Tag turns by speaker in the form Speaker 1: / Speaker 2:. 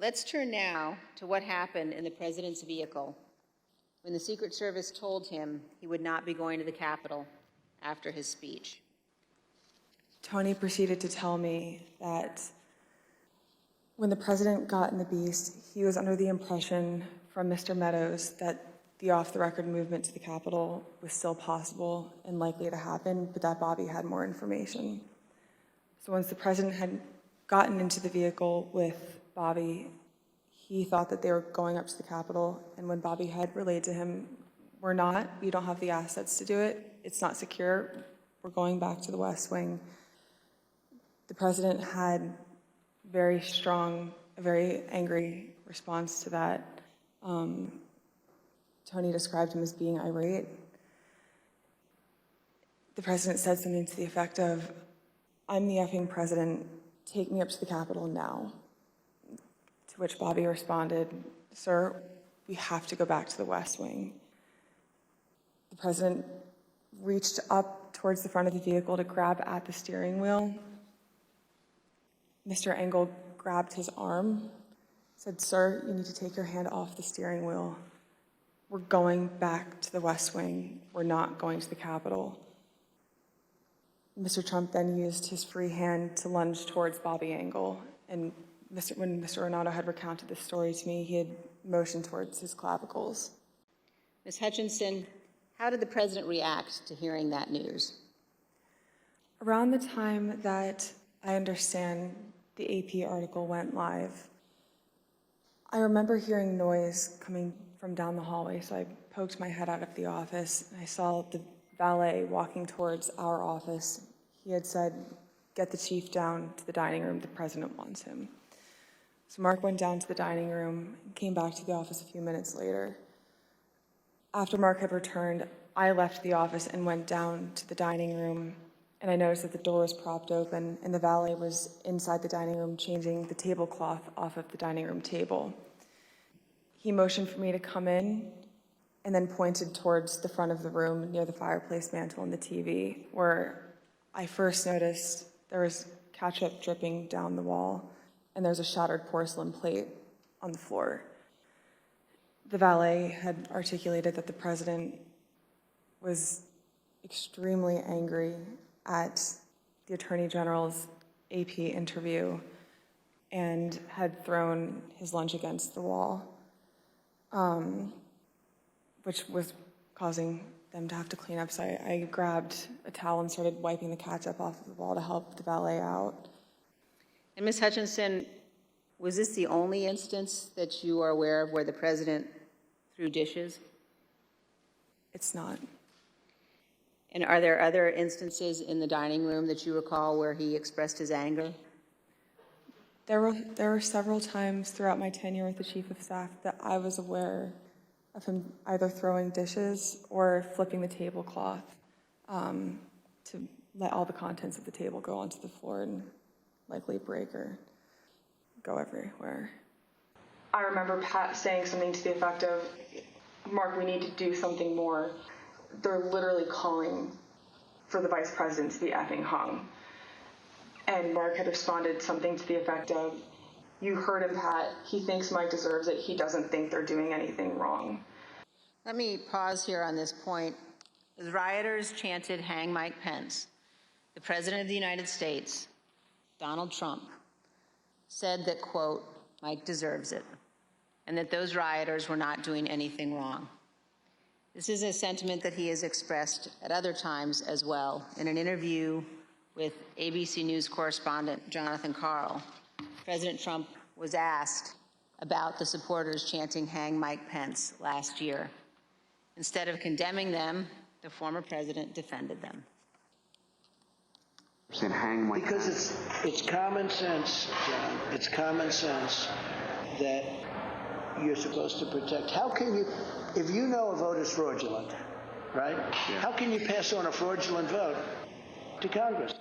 Speaker 1: Let's turn now to what happened in the president's vehicle when the Secret Service told him he would not be going to the Capitol after his speech.
Speaker 2: Tony proceeded to tell me that when the president got in the Beast, he was under the impression from Mr. Meadows that the off-the-record movement to the Capitol was still possible and likely to happen, but that Bobby had more information. So once the president had gotten into the vehicle with Bobby, he thought that they were going up to the Capitol, and when Bobby had relayed to him, we don't have the assets to do it, it's not secure, we're going back to the West Wing. The president had a very angry response to that. Tony described him as being irate. The president said something to the effect of, "I'm the effing president, take me up to the Capitol now." To which Bobby responded, "Sir, we have to go back to the West Wing." The president reached up towards the front of the vehicle to grab at the steering wheel. Mr. Engel grabbed his arm, said, "Sir, you need to take your hand off the steering wheel. We're going back to the West Wing. We're not going to the Capitol." Mr. Trump then used his free hand to lunge towards Bobby Engel, and when Mr. Renato had recounted this story to me, he had motioned towards his clavicles.
Speaker 1: Ms. Hutchinson, how did the president react to hearing that news?
Speaker 2: Around the time that I understand the AP article went live, I remember hearing noise coming from down the hallway, so I poked my head out of the office, and I saw the valet walking towards our office. He had said, "Get the chief down to the dining room, the president wants him." So Mark went down to the dining room and came back to the office a few minutes later. After Mark had returned, I left the office and went down to the dining room, and I noticed that the door was propped open and the valet was inside the dining room changing the tablecloth off of the dining room table. He motioned for me to come in and then pointed towards the front of the room near the fireplace mantle and the TV, where I first noticed there was ketchup dripping down the wall and there's a shattered porcelain plate on the floor. The valet had articulated that the president was extremely angry at the Attorney General's AP interview and had thrown his lunch against the wall, which was causing them to have to clean up. So I grabbed a towel and started wiping the ketchup off of the wall to help the valet out.
Speaker 1: And Ms. Hutchinson, was this the only instance that you are aware of where the president threw dishes?
Speaker 2: It's not.
Speaker 1: And are there other instances in the dining room that you recall where he expressed his anger?
Speaker 2: There were several times throughout my tenure with the Chief of Staff that I was aware of him either throwing dishes or flipping the tablecloth to let all the contents of the table go onto the floor and likely break or go everywhere. I remember Pat saying something to the effect of, "Mark, we need to do something more. They're literally calling for the vice president to be effing hung." And Mark had responded something to the effect of, "You heard him, Pat. He thinks Mike deserves it. He doesn't think they're doing anything wrong."
Speaker 1: Let me pause here on this point. As rioters chanted, "Hang Mike Pence," the President of the United States, Donald Trump, said that, quote, "Mike deserves it," and that those rioters were not doing anything wrong. This is a sentiment that he has expressed at other times as well. In an interview with ABC News correspondent Jonathan Karl, President Trump was asked about the supporters chanting "Hang Mike Pence" last year. Instead of condemning them, the former president defended them.
Speaker 3: Because it's common sense, John. It's common sense that you're supposed to protect. How can you, if you know a vote is fraudulent, right? Yeah. How can you pass on a fraudulent vote to Congress?